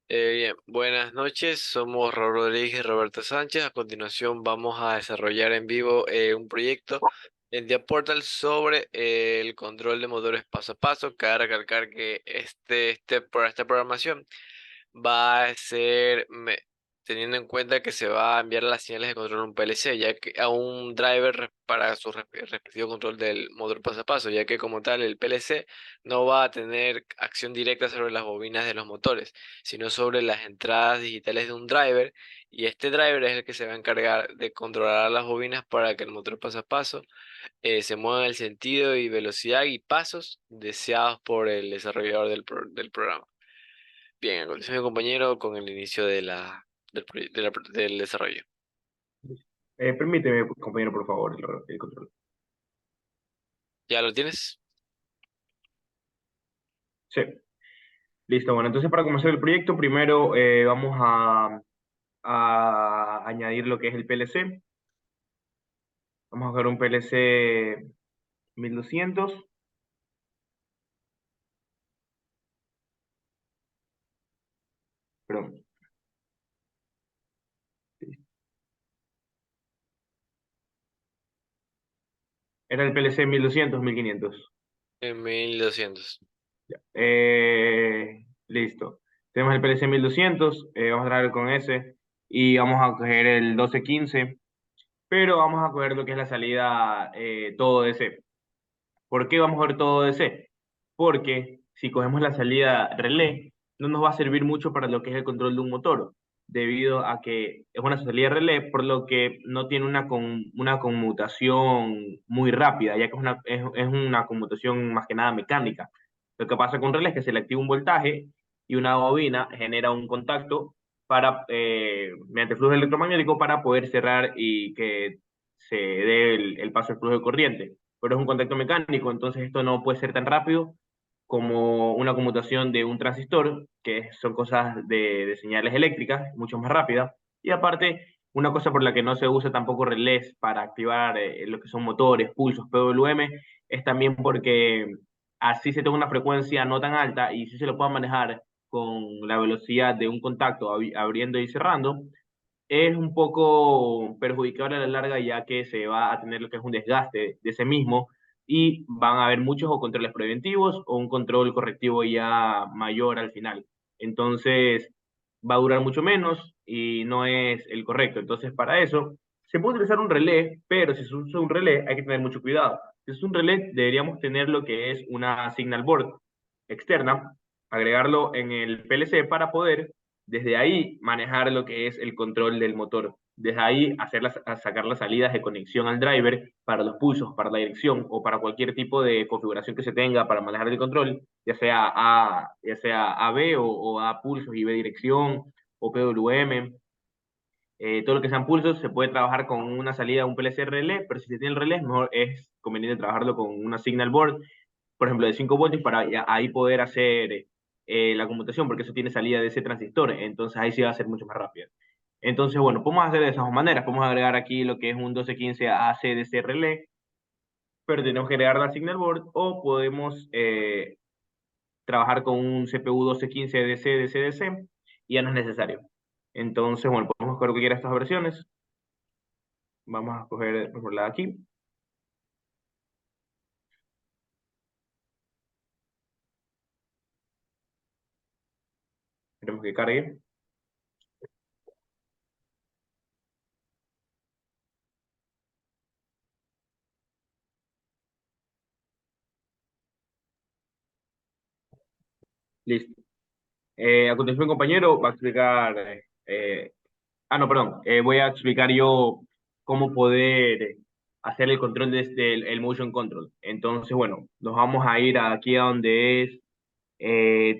Bien, buenas noches, somos Raúl Rodríguez y Roberto Sánchez. A continuación vamos a desarrollar en vivo un proyecto en Diaportal sobre el control de motores paso a paso. Cabe recalcar que esta programación va a ser teniendo en cuenta que se va a enviar las señales de control a un PLC, ya que a un driver para su respectivo control del motor paso a paso, ya que como tal el PLC no va a tener acción directa sobre las bobinas de los motores, sino sobre las entradas digitales de un driver, y este driver es el que se va a encargar de controlar las bobinas para que el motor paso a paso se mueva en el sentido y velocidad y pasos deseados por el desarrollador del programa. Bien, a continuación, compañero, con el inicio del desarrollo. Permíteme, compañero, por favor, el control. ¿Ya lo tienes? Sí, listo. Bueno, entonces para comenzar el proyecto, primero vamos a añadir lo que es el PLC. Vamos a usar un PLC 1200. Perdón. Era el PLC 1200, 1500. En 1200. Ya. Listo. Tenemos el PLC 1200, vamos a traer con ese y vamos a coger el 1215, pero vamos a coger lo que es la salida todo DC. ¿Por qué vamos a ver todo DC? Porque si cogemos la salida relé, no nos va a servir mucho para lo que es el control de un motor, debido a que es una salida relé, por lo que no tiene una conmutación muy rápida, ya que es una conmutación más que nada mecánica. Lo que pasa con relé es que se le activa un voltaje y una bobina genera un contacto mediante flujo electromagnético para poder cerrar y que se dé el paso del flujo de corriente, pero es un contacto mecánico, entonces esto no puede ser tan rápido como una conmutación de un transistor, que son cosas de señales eléctricas, mucho más rápida. Y aparte, una cosa por la que no se usa tampoco relés para activar lo que son motores, pulsos, PWM, es también porque así se tenga una frecuencia no tan alta y si se lo pueda manejar con la velocidad de un contacto abriendo y cerrando, es un poco perjudicable a la larga, ya que se va a tener lo que es un desgaste de ese mismo y van a haber muchos o controles preventivos o un control correctivo ya mayor al final. Entonces va a durar mucho menos y no es el correcto. Entonces para eso se puede utilizar un relé, pero si se usa un relé hay que tener mucho cuidado. Si es un relé deberíamos tener lo que es una signal board externa, agregarlo en el PLC para poder desde ahí manejar lo que es el control del motor. Desde ahí sacar las salidas de conexión al driver para los pulsos, para la dirección o para cualquier tipo de configuración que se tenga para manejar el control, ya sea A B o A pulsos y B dirección o PWM. Todo lo que sean pulsos se puede trabajar con una salida, un PLC relé, pero si se tiene el relé, mejor es conveniente trabajarlo con una signal board, por ejemplo, de 5 voltios para ahí poder hacer la conmutación, porque eso tiene salida de ese transistor, entonces ahí sí va a ser mucho más rápido. Entonces, bueno, podemos hacer de esas maneras, podemos agregar aquí lo que es un 1215 ACDC relé, pero tenemos que agregar la signal board, o podemos trabajar con un CPU 1215 DC DC y ya no es necesario. Entonces, bueno, podemos escoger cualquiera de estas versiones. Vamos a escoger por la de aquí. Queremos que cargue. Listo. A continuación, compañero, va a explicar. No, perdón. Voy a explicar yo cómo poder hacer el control desde el motion control. Entonces, bueno, nos vamos a ir aquí a donde es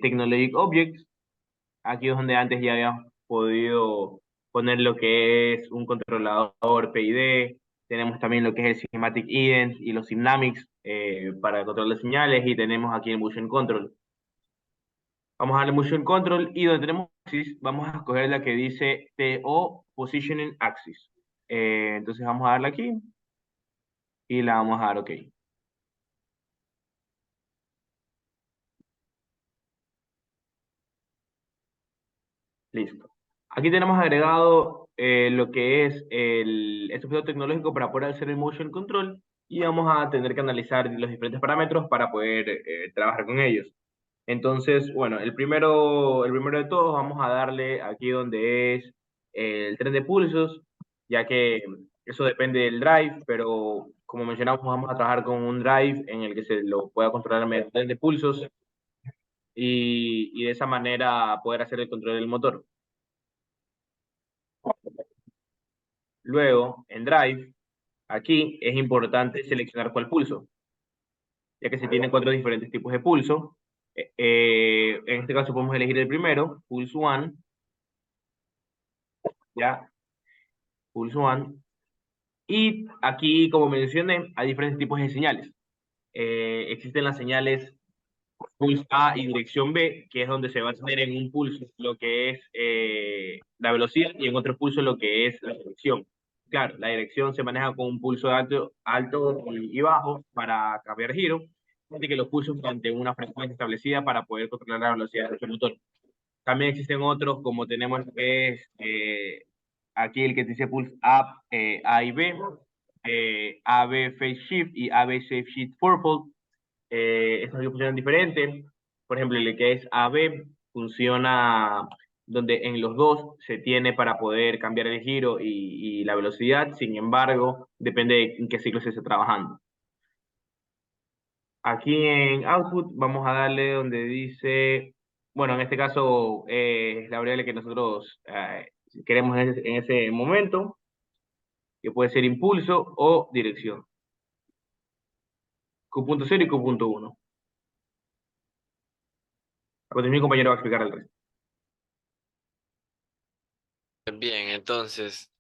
Technologic Objects. Aquí es donde antes ya habíamos podido poner lo que es un controlador PID. Tenemos también lo que es el Cinematic Ident y los Synamics para el control de señales. Y tenemos aquí el Motion Control. Vamos a darle Motion Control y donde tenemos Axis, vamos a escoger la que dice TO Positioning Axis. Entonces vamos a darle aquí y la vamos a dar OK. Listo. Aquí tenemos agregado lo que es este objeto tecnológico para poder hacer el motion control y vamos a tener que analizar los diferentes parámetros para poder trabajar con ellos. Entonces, bueno, el primero de todos vamos a darle aquí donde es el tren de pulsos, ya que eso depende del drive, pero como mencionamos, vamos a trabajar con un drive en el que se lo pueda controlar mediante tren de pulsos y de esa manera poder hacer el control del motor. Luego, en Drive, aquí es importante seleccionar cuál pulso, ya que se tienen cuatro diferentes tipos de pulso. En este caso podemos elegir el primero, Pulse One, ya, Pulse One. Y aquí, como mencioné, hay diferentes tipos de señales. Existen las señales pulso A y dirección B, que es donde se va a tener en un pulso lo que es la velocidad y en otro pulso lo que es la dirección. Claro, la dirección se maneja con un pulso alto y bajo para cambiar giro, así que los pulsos ante una frecuencia establecida para poder controlar la velocidad del motor. También existen otros, como tenemos lo que es aquí el que dice pulse up A y B, AB Phase Shift y AB Shape Shift Purple. Estos funcionan diferentes. Por ejemplo, el que es AB funciona donde en los dos se tiene para poder cambiar el giro y la velocidad, sin embargo, depende de en qué ciclo se esté trabajando. Aquí en Output vamos a darle donde dice, bueno, en este caso es la variable que nosotros queremos en ese momento, que puede ser impulso o dirección. Q.0 y Q.1. A continuación mi compañero va a explicar el resto. Bien, entonces,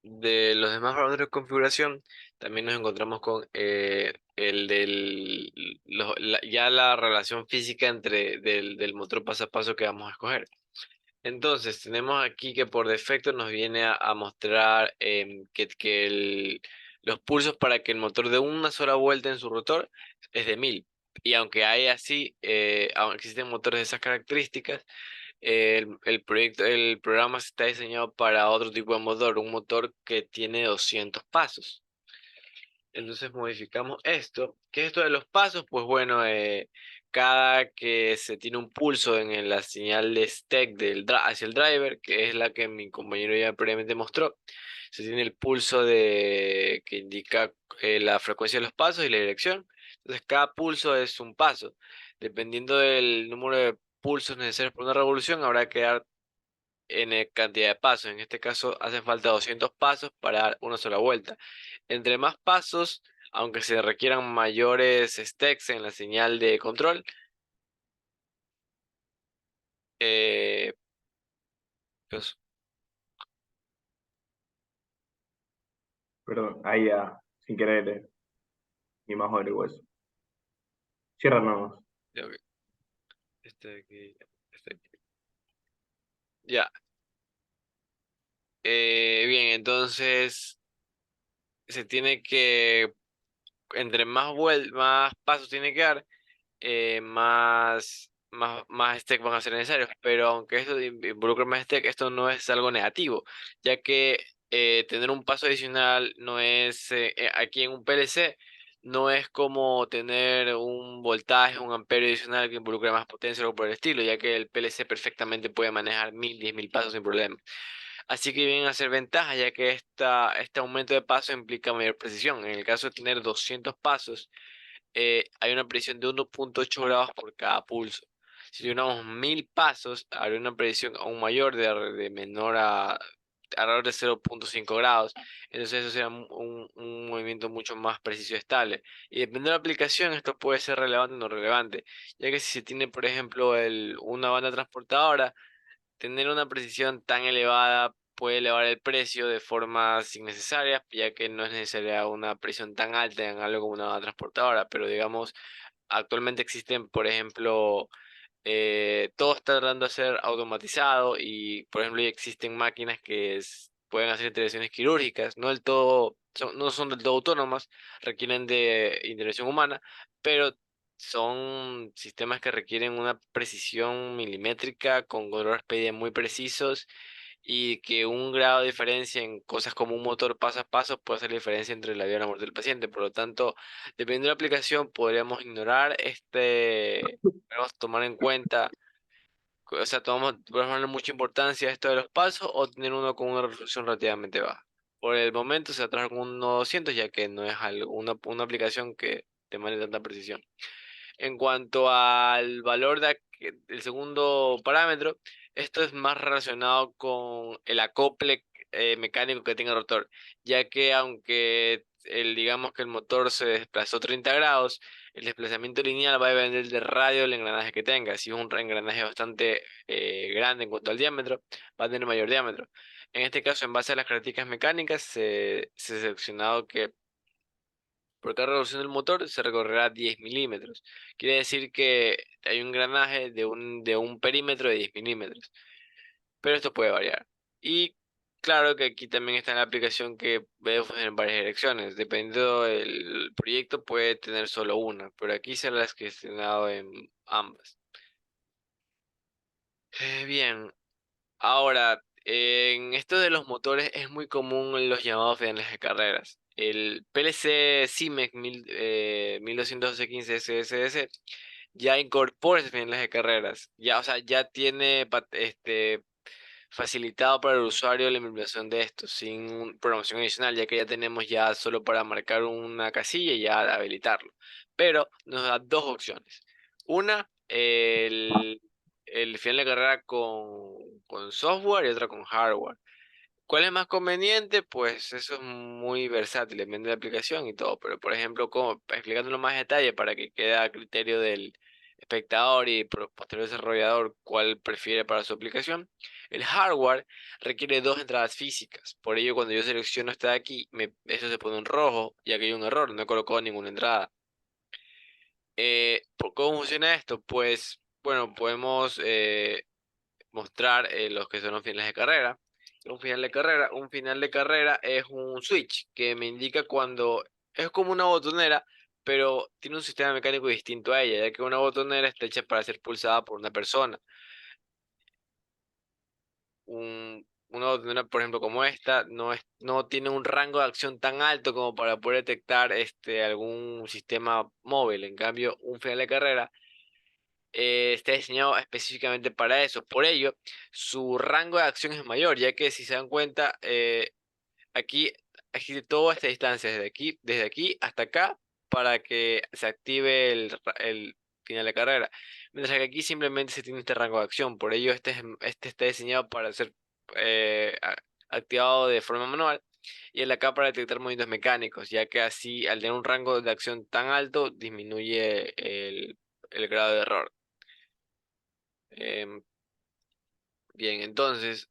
de los demás parámetros de configuración, también nos encontramos con el ya la relación física del motor paso a paso que vamos a escoger. Entonces, tenemos aquí que por defecto nos viene a mostrar los pulsos para que el motor dé una sola vuelta en su rotor es de 1000. Y aunque hay así, aunque existen motores de esas características, el programa está diseñado para otro tipo de motor, un motor que tiene 200 pasos. Entonces modificamos esto. ¿Qué es esto de los pasos? Pues bueno, cada que se tiene un pulso en la señal de stack hacia el driver, que es la que mi compañero ya previamente mostró, se tiene el pulso que indica la frecuencia de los pasos y la dirección. Entonces cada pulso es un paso. Dependiendo del número de pulsos necesarios por una revolución, habrá que dar N cantidad de pasos. En este caso hacen falta 200 pasos para dar una sola vuelta. Entre más pasos, aunque se requieran mayores stacks en la señal de control, eh, pues, Perdón, ahí ya, sin querer, mi más el hueso. Cierra nomás. creo que este de aquí, este de aquí. Ya. Bien, entonces se tiene que, entre más pasos tiene que dar, más stacks van a ser necesarios. Pero aunque esto involucre más stacks, esto no es algo negativo, ya que tener un paso adicional no es, aquí en un PLC, no es como tener un voltaje, un amperio adicional que involucre más potencia o algo por el estilo, ya que el PLC perfectamente puede manejar 1000, 10000 pasos sin problema. Así que vienen a ser ventajas, ya que este aumento de paso implica mayor precisión. En el caso de tener 200 pasos, hay una precisión de 1.8 grados por cada pulso. Si tuviéramos 1000 pasos, habría una precisión aún mayor de menor a alrededor de 0.5 grados. Entonces eso sería un movimiento mucho más preciso y estable. Y dependiendo de la aplicación, esto puede ser relevante o no relevante, ya que si se tiene, por ejemplo, una banda transportadora, tener una precisión tan elevada puede elevar el precio de formas innecesarias, ya que no es necesaria una precisión tan alta en algo como una transportadora, pero digamos, actualmente existen, por ejemplo, todo está tratando de ser automatizado y, por ejemplo, ya existen máquinas que pueden hacer intervenciones quirúrgicas, no son del todo autónomas, requieren de intervención humana, pero son sistemas que requieren una precisión milimétrica con controles PID muy precisos y que un grado de diferencia en cosas como un motor paso a paso puede hacer la diferencia entre la vida y la muerte del paciente. Por lo tanto, dependiendo de la aplicación, podríamos ignorar podemos tomar en cuenta, o sea, podemos darle mucha importancia a esto de los pasos o tener uno con una resolución relativamente baja. Por el momento se trabaja con un Nodo 200 ya que no es una aplicación que demande tanta precisión. En cuanto al valor del segundo parámetro, esto es más relacionado con el acople mecánico que tenga el rotor, ya que aunque digamos que el motor se desplazó 30 grados, el desplazamiento lineal va a depender del radio del engranaje que tenga. Si es un engranaje bastante grande en cuanto al diámetro, va a tener mayor diámetro. En este caso, en base a las características mecánicas, se ha seleccionado que por cada revolución del motor se recorrerá 10 milímetros. Quiere decir que hay un engranaje de un perímetro de 10 milímetros. Pero esto puede variar. Y claro que aquí también está la aplicación que puede funcionar en varias direcciones. Dependiendo del proyecto puede tener solo una, pero aquí se las que he gestionado en ambas. Bien, ahora, en esto de los motores es muy común los llamados finales de carreras. El PLC CIMEC 1215 SSS ya incorpora ese finales de carreras. Ya, o sea, ya tiene facilitado para el usuario la implementación de esto sin programación adicional, ya que ya tenemos ya solo para marcar una casilla y ya habilitarlo. Pero nos da dos opciones. Una, el final de carrera con software y otra con hardware. ¿Cuál es más conveniente? Pues eso es muy versátil, depende de la aplicación y todo. Pero, por ejemplo, explicándolo más en detalle para que quede a criterio del espectador y posterior desarrollador cuál prefiere para su aplicación. El hardware requiere dos entradas físicas. Por ello, cuando yo selecciono esta de aquí, esto se pone en rojo, ya que hay un error, no he colocado ninguna entrada. ¿Cómo funciona esto? Pues, bueno, podemos mostrar los que son los finales de carrera. Un final de carrera es un switch que me indica cuando es como una botonera, pero tiene un sistema mecánico distinto a ella, ya que una botonera está hecha para ser pulsada por una persona. Una botonera, por ejemplo, como esta, no tiene un rango de acción tan alto como para poder detectar algún sistema móvil. En cambio, un final de carrera está diseñado específicamente para eso. Por ello, su rango de acción es mayor, ya que si se dan cuenta, aquí existe toda esta distancia, desde aquí hasta acá, para que se active el final de carrera. Mientras que aquí simplemente se tiene este rango de acción. Por ello, este está diseñado para ser activado de forma manual. Y el de acá para detectar movimientos mecánicos, ya que así, al tener un rango de acción tan alto, disminuye el grado de error. Em, Bien, entonces,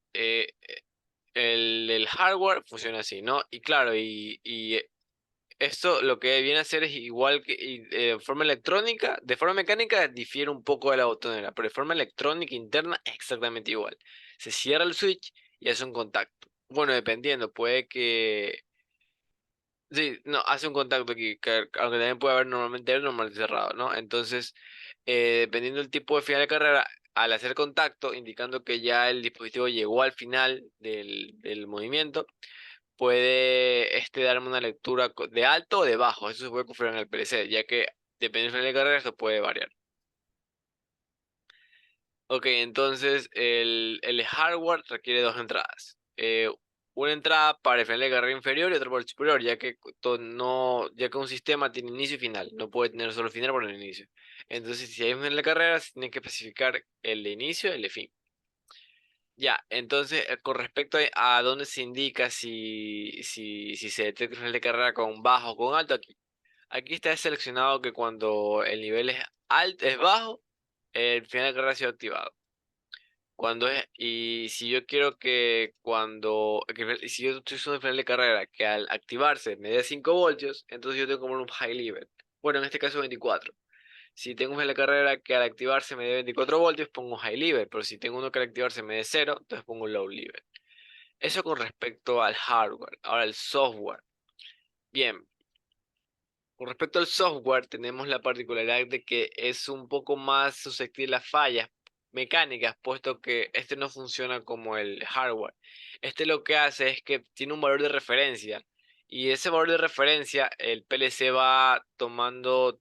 el hardware funciona así, ¿no? Y claro, y esto lo que viene a hacer es igual que de forma electrónica, de forma mecánica difiere un poco de la botonera, pero de forma electrónica interna es exactamente igual. Se cierra el switch y hace un contacto. Bueno, dependiendo, puede que... Sí, no, hace un contacto aquí, aunque también puede haber normalmente abierto, normalmente cerrado, ¿no? Entonces, dependiendo del tipo de final de carrera, al hacer contacto, indicando que ya el dispositivo llegó al final del movimiento, puede darme una lectura de alto o de bajo. Eso se puede configurar en el PLC, ya que dependiendo del final de carrera, esto puede variar. Ok, entonces el hardware requiere dos entradas. Una entrada para el final de carrera inferior y otra para el superior, ya que un sistema tiene inicio y final. No puede tener solo final por el inicio. Entonces, si hay un final de carrera, se tiene que especificar el de inicio y el de fin. Ya, entonces, con respecto a dónde se indica si se detecta un final de carrera con bajo o con alto, aquí está seleccionado que cuando el nivel es alto, es bajo, el final de carrera ha sido activado. Y si yo quiero si yo estoy usando el final de carrera que al activarse me dé 5 voltios, entonces yo tengo que poner un high level. Bueno, en este caso 24. Si tengo un final de carrera que al activarse me dé 24 voltios, pongo high level, pero si tengo uno que al activarse me dé 0, entonces pongo low level. Eso con respecto al hardware. Ahora el software. Bien, Con respecto al software, tenemos la particularidad de que es un poco más susceptible a fallas mecánicas, puesto que este no funciona como el hardware. Este lo que hace es que tiene un valor de referencia y ese valor de referencia el PLC va tomando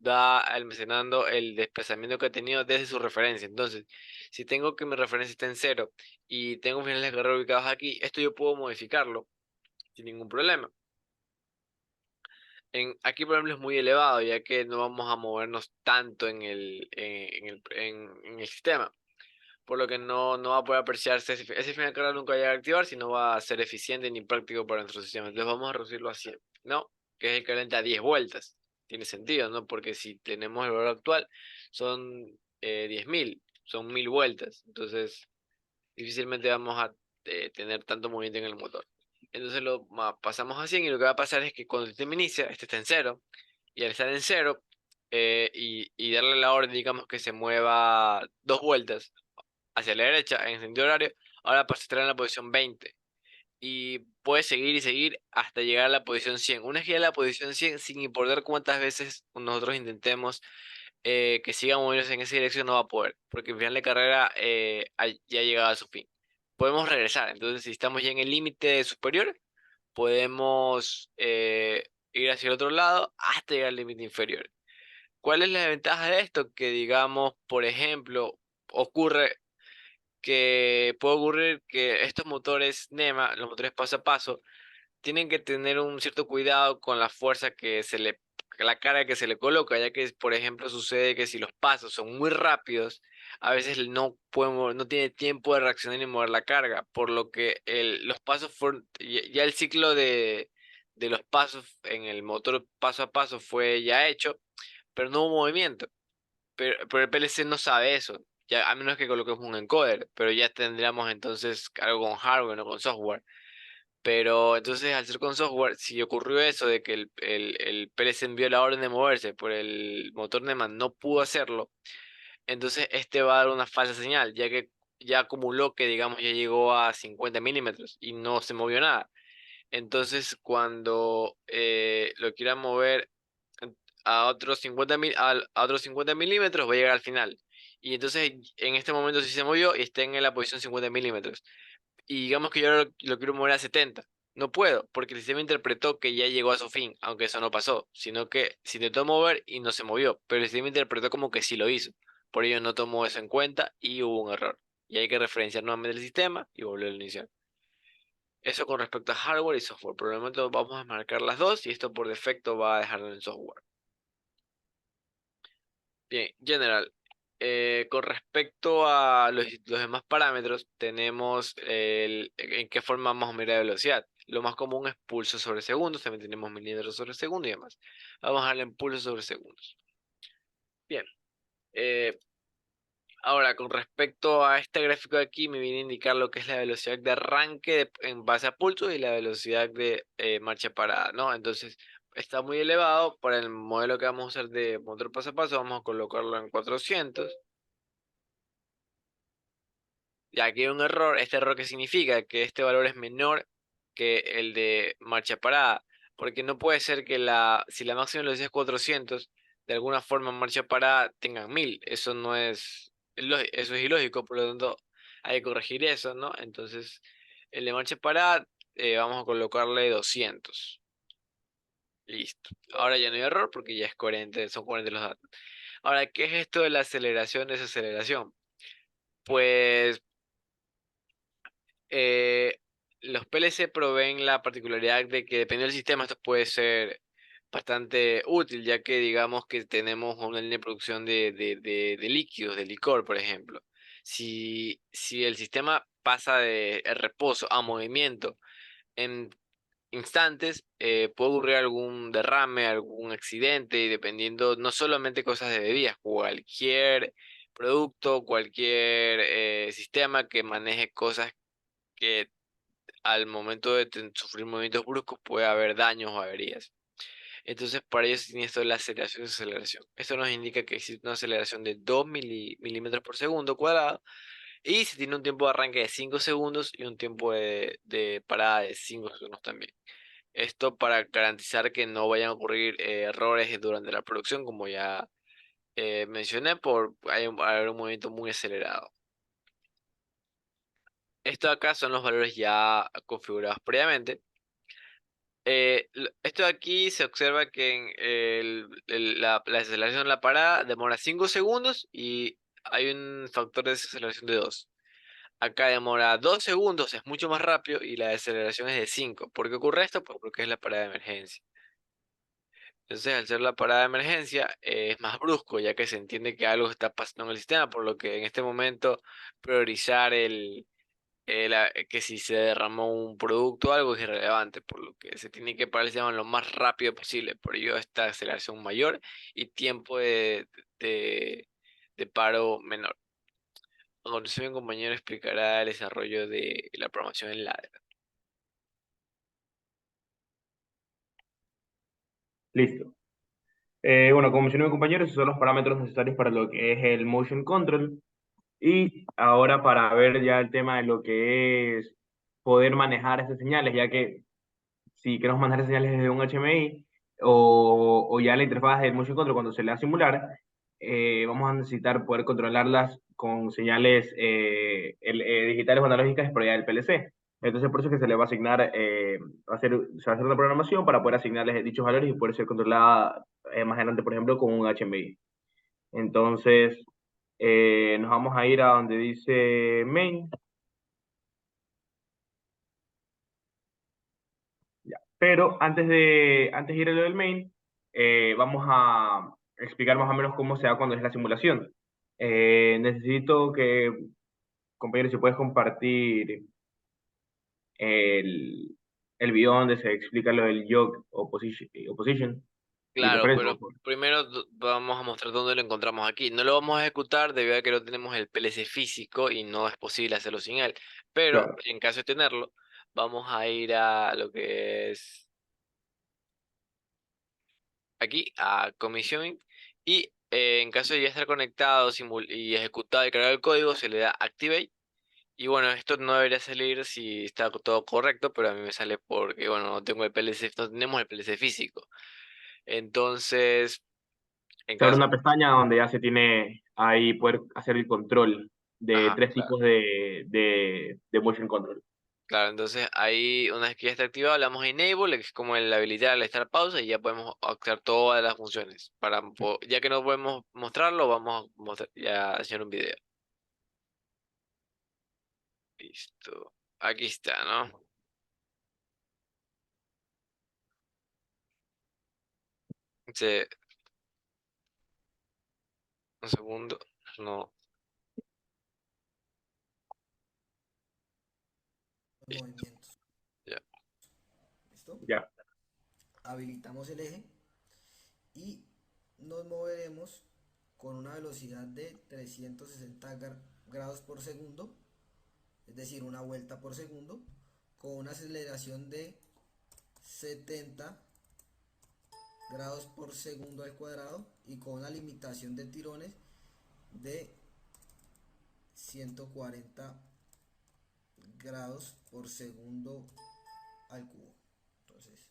va almacenando el desplazamiento que ha tenido desde su referencia. Entonces, si tengo que mi referencia está en cero y tengo finales de carrera ubicados aquí, esto yo puedo modificarlo sin ningún problema. Aquí, por ejemplo, es muy elevado, ya que no vamos a movernos tanto en el sistema, por lo que no va a poder apreciarse ese final de carga nunca va a llegar a activar, si no va a ser eficiente ni práctico para nuestro sistema. Entonces vamos a reducirlo a 100, ¿no? Que es el equivalente a 10 vueltas. Tiene sentido, ¿no? Porque si tenemos el valor actual, son 10.000, son 1.000 vueltas. Entonces, difícilmente vamos a tener tanto movimiento en el motor. Entonces pasamos a 100 y lo que va a pasar es que cuando el sistema inicia, este está en cero, y al estar en cero, y darle la orden, digamos que se mueva 2 vueltas hacia la derecha en sentido horario, ahora pasa a estar en la posición 20 y puede seguir y seguir hasta llegar a la posición 100. Una vez que llegue a la posición 100, sin importar cuántas veces nosotros intentemos que siga moviéndose en esa dirección, no va a poder, porque el final de carrera ya ha llegado a su fin. Podemos regresar, entonces si estamos ya en el límite superior, podemos ir hacia el otro lado hasta llegar al límite inferior. ¿Cuál es la ventaja de esto? Que digamos, por ejemplo, ocurre puede ocurrir que estos motores NEMA, los motores paso a paso, tienen que tener un cierto cuidado con la fuerza la carga que se le coloca, ya que, por ejemplo, sucede que si los pasos son muy rápidos, a veces no tiene tiempo de reaccionar y mover la carga, por lo que los pasos ya el ciclo de los pasos en el motor paso a paso fue ya hecho, pero no hubo movimiento. Pero el PLC no sabe eso, ya, a menos que coloquemos un encoder, pero ya tendríamos entonces algo con hardware, no con software. Pero entonces al ser con software, si ocurrió eso de que el PLC envió la orden de moverse, por el motor NEMAN no pudo hacerlo, entonces este va a dar una falsa señal, ya que ya acumuló que digamos ya llegó a 50 milímetros y no se movió nada. Entonces cuando lo quiera mover a otros 50 milímetros, va a llegar al final. Y entonces en este momento sí se movió y está en la posición 50 milímetros y digamos que yo lo quiero mover a 70. No puedo, porque el sistema interpretó que ya llegó a su fin, aunque eso no pasó, sino que se intentó mover y no se movió, pero el sistema interpretó como que sí lo hizo. Por ello no tomó eso en cuenta y hubo un error. Y hay que referenciar nuevamente el sistema y volver a iniciar. Eso con respecto a hardware y software. Por el momento vamos a marcar las dos y esto por defecto va a dejarlo en software. Bien, general. Con respecto a los demás parámetros, tenemos en qué forma vamos a medir la velocidad. Lo más común es pulso sobre segundos, también tenemos milímetros sobre segundo y demás. Vamos a darle en pulso sobre segundos. Bien, eh, ahora con respecto a este gráfico de aquí, me viene a indicar lo que es la velocidad de arranque en base a pulso y la velocidad de marcha parada, ¿no? Entonces, está muy elevado. Para el modelo que vamos a usar de motor paso a paso, vamos a colocarlo en 400. Y aquí hay un error. ¿Este error qué significa? Que este valor es menor que el de marcha parada. Porque no puede ser que si la máxima velocidad es 400, de alguna forma en marcha parada tengan 1000. Eso no eso es ilógico, por lo tanto hay que corregir eso, ¿no? Entonces, el de marcha parada vamos a colocarle 200. Listo. Ahora ya no hay error porque ya es coherente, son coherentes los datos. Ahora, ¿qué es esto de la aceleración, desaceleración? Pues eh, los PLC proveen la particularidad de que dependiendo del sistema esto puede ser bastante útil, ya que digamos que tenemos una línea de producción de líquidos, de licor, por ejemplo. Si el sistema pasa de reposo a movimiento en instantes, puede ocurrir algún derrame, algún accidente, y dependiendo no solamente cosas de bebidas, cualquier producto, cualquier sistema que maneje cosas que al momento de sufrir movimientos bruscos puede haber daños o averías. Entonces, para ello se tiene esto de la aceleración y desaceleración. Esto nos indica que existe una aceleración de 2 milímetros por segundo cuadrado y se tiene un tiempo de arranque de 5 segundos y un tiempo de parada de 5 segundos también. Esto para garantizar que no vayan a ocurrir errores durante la producción, como ya mencioné, haber un movimiento muy acelerado. Esto acá son los valores ya configurados previamente. Esto de aquí se observa que en la aceleración de la parada demora 5 segundos y hay un factor de desaceleración de 2. Acá demora 2 segundos, es mucho más rápido y la desaceleración es de 5. ¿Por qué ocurre esto? Pues porque es la parada de emergencia. Entonces, al ser la parada de emergencia, es más brusco, ya que se entiende que algo está pasando en el sistema, por lo que en este momento priorizar que si se derramó un producto o algo es irrelevante, por lo que se tiene que parar el sistema lo más rápido posible. Por ello, esta aceleración mayor y tiempo de, de paro menor. A continuación, mi compañero explicará el desarrollo de la programación en ladder. Listo. Bueno, como mencioné mi compañero, esos son los parámetros necesarios para lo que es el motion control. Y ahora para ver ya el tema de lo que es poder manejar esas señales, ya que si queremos manejar señales desde un HMI o ya la interfaz del motion control cuando se le va a simular, vamos a necesitar poder controlarlas con señales digitales o analógicas por allá del PLC. Entonces, por eso es que se le va a asignar, se va a hacer una programación para poder asignarles dichos valores y poder ser controlada más adelante, por ejemplo, con un HMI. Entonces, nos vamos a ir a donde dice main. Pero antes de ir a lo del main, vamos a explicar más o menos cómo se da cuando es la simulación. Necesito que, compañeros, si puedes compartir el, el video donde se explica lo del jog opposition y Claro, referencia, por pero favor. primero vamos a mostrar dónde lo encontramos aquí. No lo vamos a ejecutar debido a que no tenemos el PLC físico y no es posible hacerlo sin él. Pero Claro. en caso de tenerlo, vamos a ir a lo que es aquí, a Commissioning. Y en caso de ya estar conectado y ejecutado y cargar el código, se le da Activate. Y bueno, esto no debería salir si está todo correcto, pero a mí me sale porque, bueno, no tengo el PLC, no tenemos el PLC físico. Entonces, en Se abre caso... una pestaña donde ya se tiene ahí poder hacer el control de Ajá, tres claro. tipos de motion control. Claro, entonces ahí una vez que ya está activado, le damos a Enable, que es como el habilitar al estar pausa y ya podemos activar todas las funciones. Ya que no podemos mostrarlo, vamos a ya a hacer un video. Listo. Aquí está, ¿no? Sí, un segundo. No, Los listo. movimientos. Ya. ¿Listo? Ya, Habilitamos el eje y nos moveremos con una velocidad de 360 grados por segundo, es decir, una vuelta por segundo, con una aceleración de 70 grados por segundo al cuadrado y con una limitación de tirones de 140 grados por segundo al cubo. Entonces,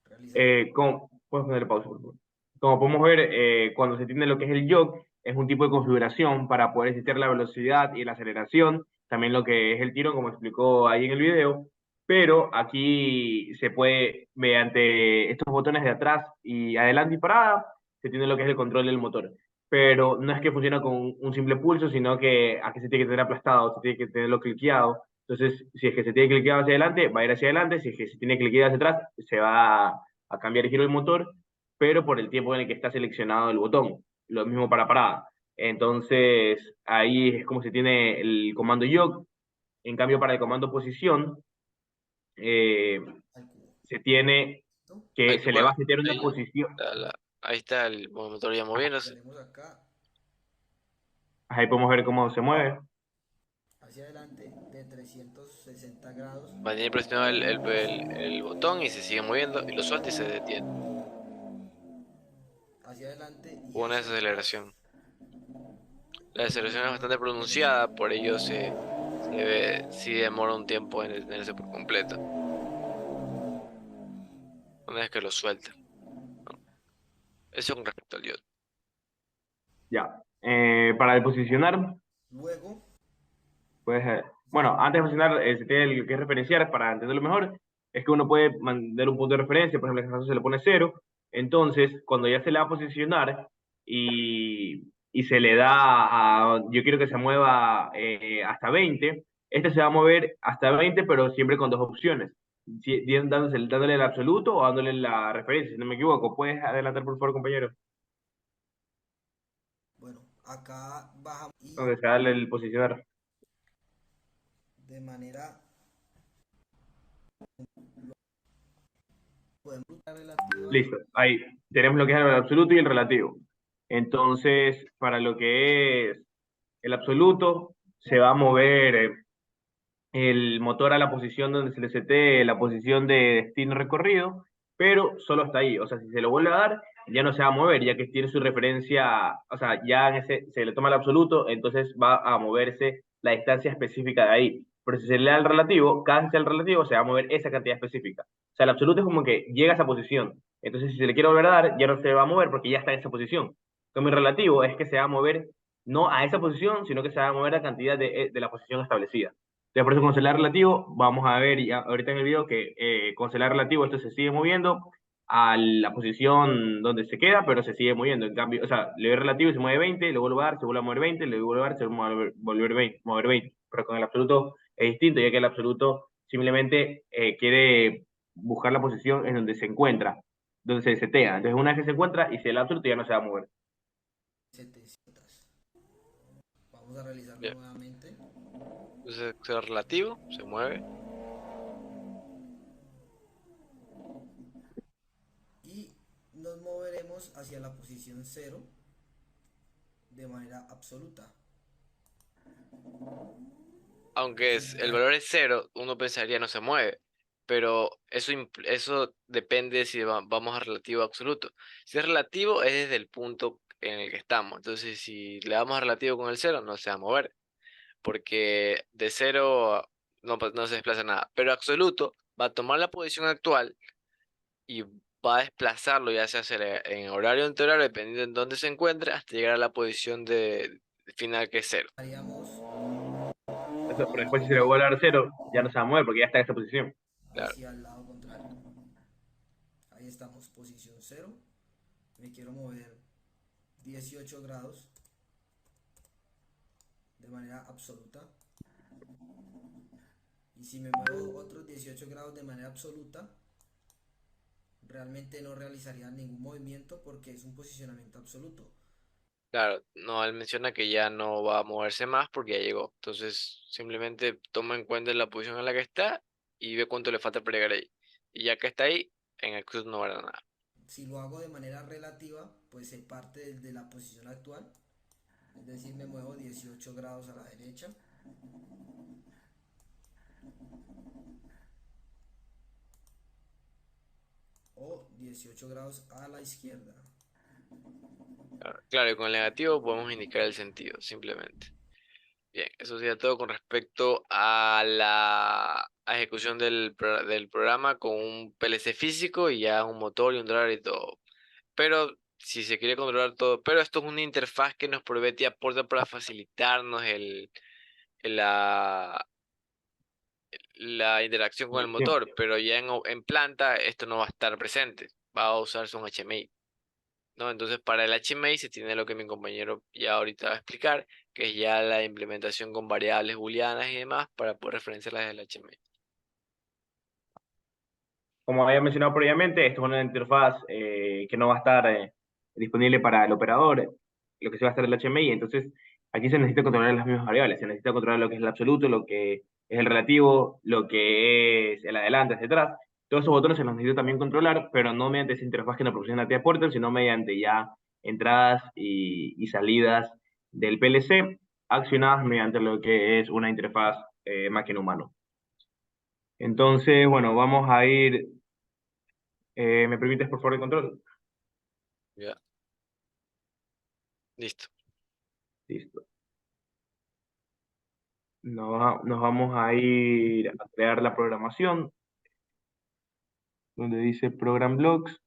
realizamos. Puedes ponerle pausa, por favor. Como podemos ver, cuando se tiene lo que es el jog, es un tipo de configuración para poder existir la velocidad y la aceleración, también lo que es el tiro, como explicó ahí en el video, pero aquí se puede, mediante estos botones de atrás y adelante y parada, se tiene lo que es el control del motor. Pero no es que funciona con un simple pulso, sino que aquí se tiene que tener aplastado, se tiene que tenerlo cliqueado. Entonces, si es que se tiene cliqueado hacia adelante, va a ir hacia adelante, si es que se tiene cliqueado hacia atrás, se va a cambiar el giro del motor, pero por el tiempo en el que está seleccionado el botón. Lo mismo para parada. Entonces, ahí es como se tiene el comando jog. En cambio, para el comando posición, eh, Al cubo. se tiene ¿Listo? que Ahí, se le bueno, va a meter una ahí, posición. ahí está el motor ya moviéndose. Tenemos acá Ahí podemos ver cómo se mueve. hacia adelante de 360 grados Mantiene presionado el botón y se sigue moviendo y lo suelta y se detiene. hacia adelante y Una hacia atrás. desaceleración. La desaceleración es bastante pronunciada, por ello sí demora un tiempo en detenerse por completo. una vez que lo suelta. Eso con respecto al diodo. Ya. Para deposicionar, Luego, pues, bueno, antes de posicionar, se tiene que referenciar para entenderlo mejor. Es que uno puede mandar un punto de referencia, por ejemplo, en este caso se le pone 0. Entonces, cuando ya se le va a posicionar y se le da yo quiero que se mueva hasta 20, este se va a mover hasta 20, pero siempre con dos opciones. Dándole el absoluto o dándole la referencia, si no me equivoco. ¿Puedes adelantar, por favor, compañero? bueno, acá bajamos y Donde se da el posicionar. de manera podemos relativa. Listo, ahí tenemos lo que es el absoluto y el relativo. Entonces, para lo que es el absoluto, se va a mover el motor a la posición donde se le setee la posición de destino recorrido, pero solo hasta ahí. O sea, si se lo vuelve a dar, ya no se va a mover, ya que tiene su referencia, o sea, ya en ese, se le toma el absoluto, entonces va a moverse la distancia específica de ahí. Pero si se le da el relativo, cada vez que sea el relativo, se va a mover esa cantidad específica. O sea, el absoluto es como que llega a esa posición. Entonces, si se le quiere volver a dar, ya no se va a mover porque ya está en esa posición. Como el relativo es que se va a mover no a esa posición, sino que se va a mover a cantidad de la posición establecida. Entonces, por eso con celular relativo, vamos a ver ya, ahorita en el video que con celular relativo esto se sigue moviendo a la posición donde se queda, pero se sigue moviendo. En cambio, o sea, le doy relativo y se mueve 20, le vuelvo a dar, se vuelve a mover 20, le vuelvo a dar, se vuelve a volver 20, mover 20. Pero con el absoluto es distinto, ya que el absoluto simplemente quiere buscar la posición en donde se encuentra, donde se setea. Entonces, una vez que se encuentra y si el absoluto ya no se va a mover. 700. Vamos a realizarlo Bien. nuevamente. Entonces, el relativo se mueve. Y nos moveremos hacia la posición 0 de manera absoluta. Aunque el valor es 0, uno pensaría no se mueve. Pero eso depende si vamos a relativo o absoluto. Si es relativo, es desde el punto en el que estamos. Entonces, si le damos a relativo con el 0, no se va a mover. Porque de 0 no se desplaza nada. Pero absoluto va a tomar la posición actual y va a desplazarlo, ya sea en horario o antihorario, dependiendo en dónde se encuentre, hasta llegar a la posición de final que es 0. Haríamos Eso, pero después si se le vuelve a dar 0, ya no se va a mover porque ya está en esa posición. Claro. hacia el lado contrario. Ahí estamos, posición 0. Me quiero mover 18 grados de manera absoluta. Y si me muevo otros 18 grados de manera absoluta, realmente no realizaría ningún movimiento porque es un posicionamiento absoluto. Claro, no, él menciona que ya no va a moverse más porque ya llegó. Entonces, simplemente toma en cuenta la posición en la que está y ve cuánto le falta para llegar ahí. Y ya que está ahí, en el cruce no va a dar nada. Si lo hago de manera relativa, pues se parte de la posición actual. Es decir, me muevo 18 grados a la derecha o 18 grados a la izquierda. Claro, y con el negativo podemos indicar el sentido, simplemente. Bien, eso sería todo con respecto a la ejecución del programa con un PLC físico y ya un motor y un driver y todo. Pero si se quiere controlar todo, pero esto es una interfaz que nos provee y aporta para facilitarnos la, la interacción con el motor, pero ya en planta esto no va a estar presente, va a usarse un HMI. ¿No? Entonces, para el HMI se tiene lo que mi compañero ya ahorita va a explicar, que es ya la implementación con variables booleanas y demás para poder referenciarlas del HMI. Como había mencionado previamente, esto es una interfaz que no va a estar disponible para el operador, lo que se va a hacer el HMI. Entonces, aquí se necesita controlar las mismas variables. Se necesita controlar lo que es el absoluto, lo que es el relativo, lo que es el adelante, hacia atrás. Todos esos botones se los necesita también controlar, pero no mediante esa interfaz que nos proporciona TIA Portal, sino mediante ya entradas y salidas del PLC accionadas mediante lo que es una interfaz máquina-humano. Entonces, bueno, vamos a ir. ¿Me permites, por favor, el control? Ya, listo. Listo. Nos vamos a ir a crear la programación. donde dice Program Blocks,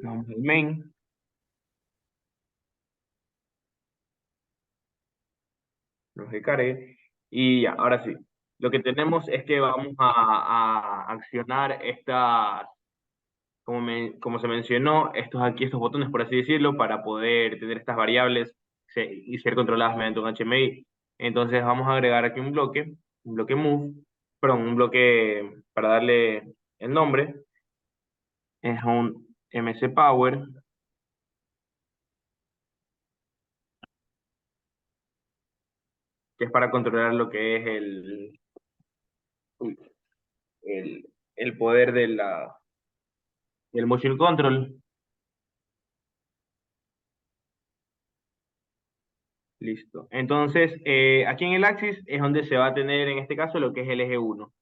vamos al main, nos cargue, y ya, ahora sí. Lo que tenemos es que vamos a accionar estas, como se mencionó, estos botones, por así decirlo, para poder tener estas variables y ser controladas mediante un HMI. Entonces vamos a agregar aquí un bloque move, perdón, un bloque para darle el nombre, es un mcpower, que es para controlar lo que es uy, el, el poder del motion control. Listo. Entonces, aquí en el axis es donde se va a tener en este caso lo que es el eje 1.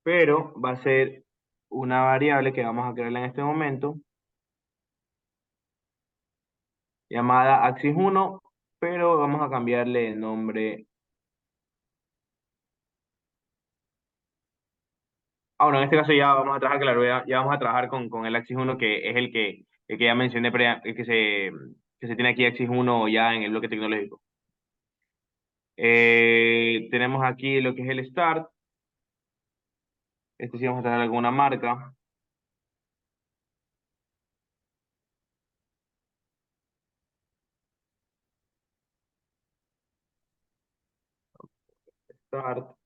Pero va a ser una variable que vamos a crearla en este momento, llamada axis1, pero vamos a cambiarle el nombre. Bueno, en este caso ya vamos a trabajar, claro, ya vamos a trabajar con el axis1, que es el que ya mencioné, el que se tiene aquí axis1 ya en el bloque tecnológico. Tenemos aquí lo que es el start. Este sí vamos a traer alguna marca. Start.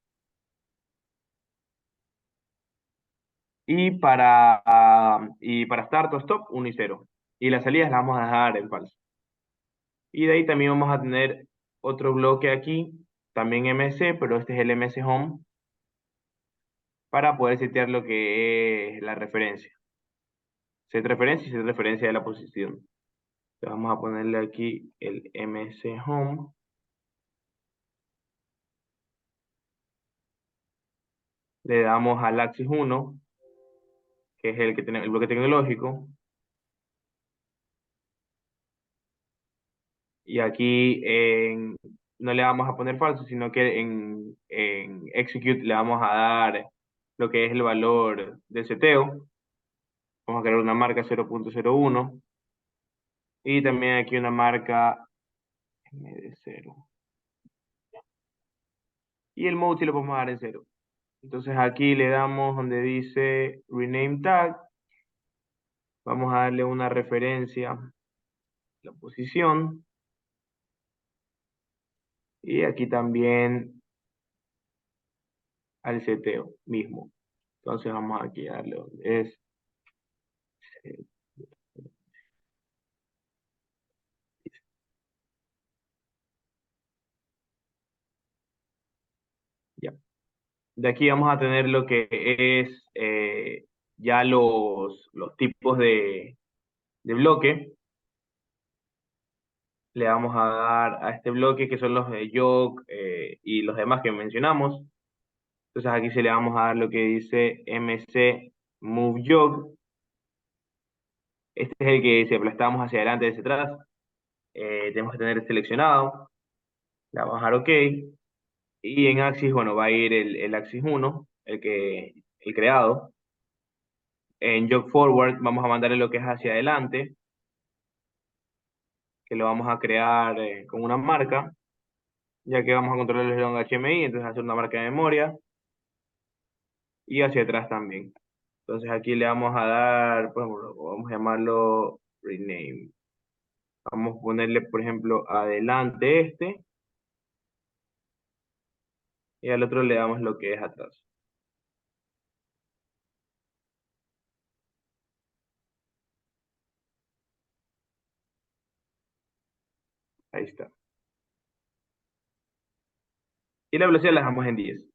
Y para start o stop, 1 y 0. Y las salidas las vamos a dejar en falso. Y de ahí también vamos a tener otro bloque aquí, también MC, pero este es el MC Home, para poder setear lo que es la referencia. Set referencia y set referencia de la posición. Entonces vamos a ponerle aquí el MC Home. Le damos al axis 1, que es el que tiene el bloque tecnológico. Y aquí no le vamos a poner falso, sino que en execute le vamos a dar lo que es el valor de seteo. Vamos a crear una marca 0.01 y también aquí una marca de 0. Y el mode sí lo podemos dar en 0. Entonces aquí le damos donde dice rename tag. Vamos a darle una referencia, la posición. Y aquí también al seteo mismo. Entonces vamos aquí a darle donde es. eh, Ya. De aquí vamos a tener lo que es ya los tipos de bloque. Le vamos a dar a este bloque que son los de jog y los demás que mencionamos. Entonces aquí se le vamos a dar lo que dice MC Move Jog. Este es el que si aplastamos hacia adelante y hacia atrás, tenemos que tener seleccionado. Le vamos a dar OK. Y en axis, bueno, va a ir el axis 1, el creado. En jog forward vamos a mandarle lo que es hacia adelante, que lo vamos a crear con una marca, ya que vamos a controlar el long HMI, entonces hacer una marca de memoria. Y hacia atrás también. Entonces aquí le vamos a dar, por ejemplo, vamos a llamarlo rename. Vamos a ponerle, por ejemplo, adelante este. Y al otro le damos lo que es atrás. Ahí está. Y la velocidad la dejamos en 10.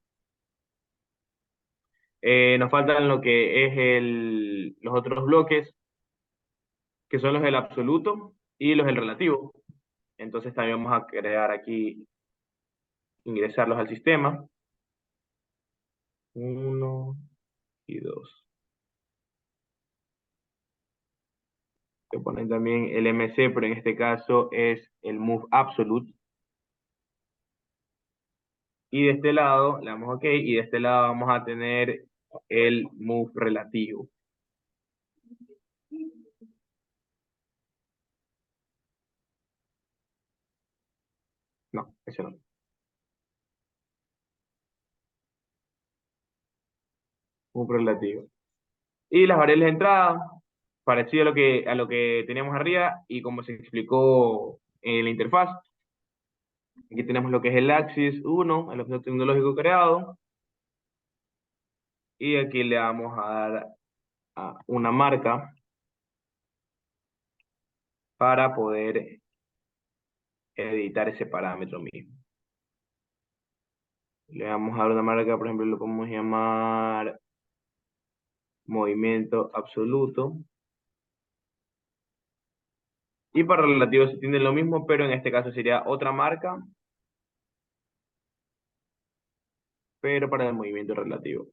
Nos faltan lo que es los otros bloques, que son los del absoluto y los del relativo. Entonces también vamos a crear aquí, ingresarlos al sistema. 1 y 2. Que ponen también el MC, pero en este caso es el move absolute. Y de este lado le damos OK, y de este lado vamos a tener el move relativo. No, ese no. Move relativo. Y las variables de entrada, parecido a lo que teníamos arriba y como se explicó en la interfaz. Aquí tenemos lo que es el axis 1, el objeto tecnológico creado. Y aquí le vamos a dar a una marca para poder editar ese parámetro mismo. Le vamos a dar una marca, por ejemplo, lo podemos llamar movimiento absoluto. Y para relativo se tiene lo mismo, pero en este caso sería otra marca, pero para el movimiento relativo.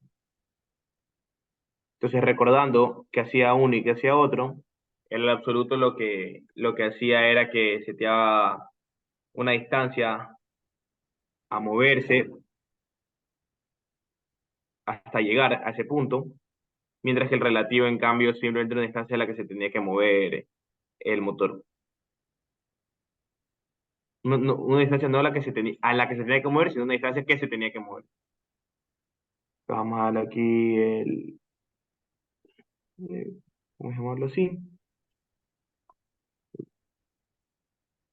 Entonces, recordando que hacía uno y que hacía otro, el absoluto lo que hacía era que seteaba una distancia a moverse hasta llegar a ese punto, mientras que el relativo, en cambio, simplemente una distancia a la que se tenía que mover el motor. Una distancia no a la que a la que se tenía que mover, sino una distancia que se tenía que mover. Vamos a darle aquí vamos a llamarlo así.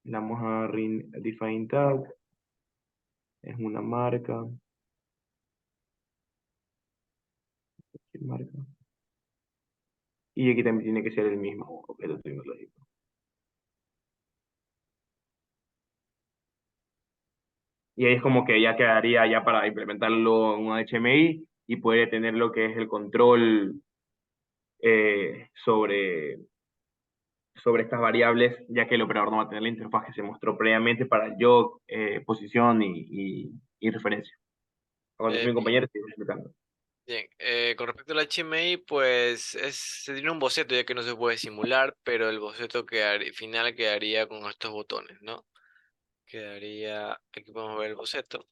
Le damos a define tag, es una marca, marca. Y aquí también tiene que ser el mismo objeto tecnológico. Y ahí es como que ya quedaría ya para implementarlo en un HMI y poder tener lo que es el control sobre estas variables, ya que el operador no va a tener la interfaz que se mostró previamente para el jog, posición y referencia. A continuación, mi Bien, compañero sigue explicando. bien. Con respecto al HMI, pues se tiene un boceto ya que no se puede simular, pero el boceto final quedaría con estos botones, ¿no? Quedaría, aquí podemos ver el boceto.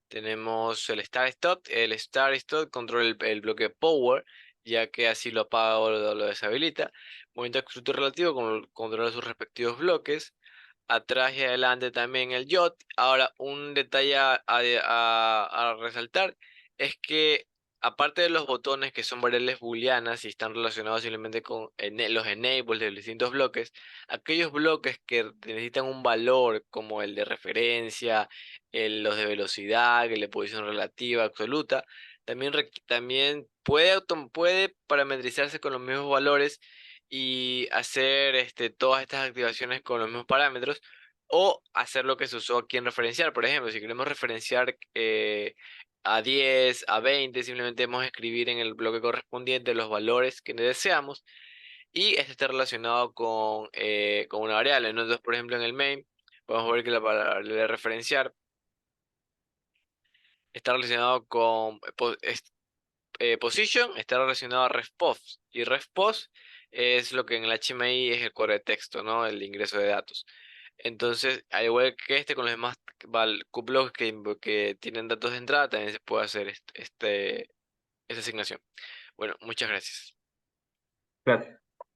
Tenemos el Start Stop. El Start Stop controla el bloque Power, ya que así lo apaga o lo deshabilita. Movimiento absoluto relativo controla sus respectivos bloques. Atrás y adelante también el JOT. Ahora, un detalle a resaltar es que aparte de los botones que son variables booleanas y están relacionados simplemente con los enables de los distintos bloques, aquellos bloques que necesitan un valor como el de referencia, los de velocidad, el de posición relativa, absoluta, también puede parametrizarse con los mismos valores y hacer todas estas activaciones con los mismos parámetros o hacer lo que se usó aquí en referenciar. Por ejemplo, si queremos referenciar a 10, a 20, simplemente vamos a escribir en el bloque correspondiente los valores que deseamos y este está relacionado con una variable, ¿no? Entonces, por ejemplo, en el main podemos ver que la variable de referenciar está relacionado con position, está relacionado a refpost y refpost es lo que en el HMI es el core de texto, ¿no? El ingreso de datos. Entonces, al igual que con los demás blogs que tienen datos de entrada, también se puede hacer esta asignación. Bueno, muchas gracias. Gracias.